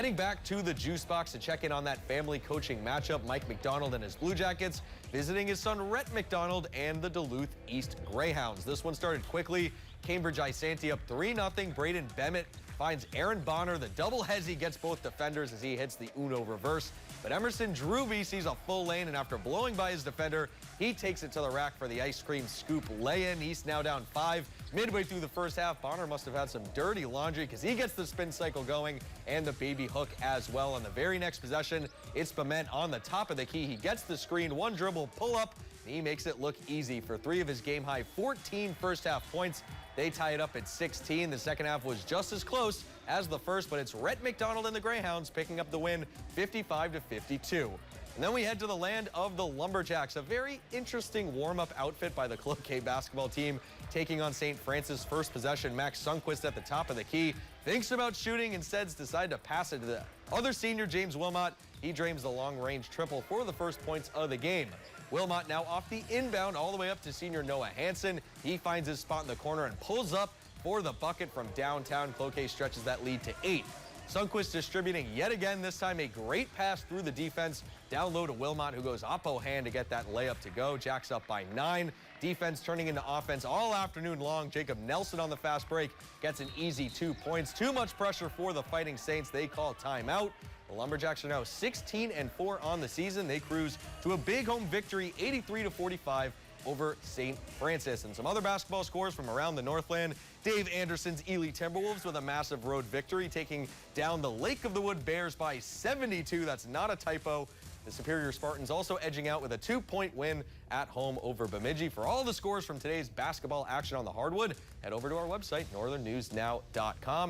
Heading back to the juice box to check in on that family coaching matchup, Mike McDonald and his Blue Jackets visiting his son Rhett McDonald and the Duluth East Greyhounds. This one started quickly. Cambridge Isanti up 3-0. Braden Bennett finds Aaron Bonner. The double hezzy gets both defenders as he hits the Uno reverse. But Emerson Drewby sees a full lane, and after blowing by his defender, he takes it to the rack for the ice cream scoop lay-in. East now down 5. Midway through the first half, Bonner must have had some dirty laundry because he gets the spin cycle going and the baby hook as well. On the very next possession, it's Bement on the top of the key. He gets the screen, one dribble, pull up, and he makes it look easy for 3 of his game-high 14 first-half points. They tie it up at 16. The second half was just as close as the first, but it's Rhett McDonald and the Greyhounds picking up the win 55-52. And then we head to the land of the Lumberjacks. A very interesting warm-up outfit by the Cloquet basketball team taking on St. Francis. First possession, Max Sundquist at the top of the key. Thinks about shooting, instead decides to pass it to the other senior, James Wilmot. He drains the long-range triple for the first points of the game. Wilmot now off the inbound all the way up to senior Noah Hansen. He finds his spot in the corner and pulls up for the bucket from downtown. Cloquet stretches that lead to 8. Sundquist distributing yet again, this time a great pass through the defense. Down low to Wilmot, who goes oppo hand to get that layup to go. Jacks up by 9. Defense turning into offense all afternoon long. Jacob Nelson on the fast break gets an easy 2 points. Too much pressure for the Fighting Saints. They call timeout. The Lumberjacks are now 16-4 on the season. They cruise to a big home victory, 83-45 over St. Francis. And some other basketball scores from around the Northland. Dave Anderson's Ely Timberwolves with a massive road victory, taking down the Lake of the Wood Bears by 72. That's not a typo. The Superior Spartans also edging out with a 2-point win at home over Bemidji. For all the scores from today's basketball action on the hardwood, head over to our website, northernnewsnow.com.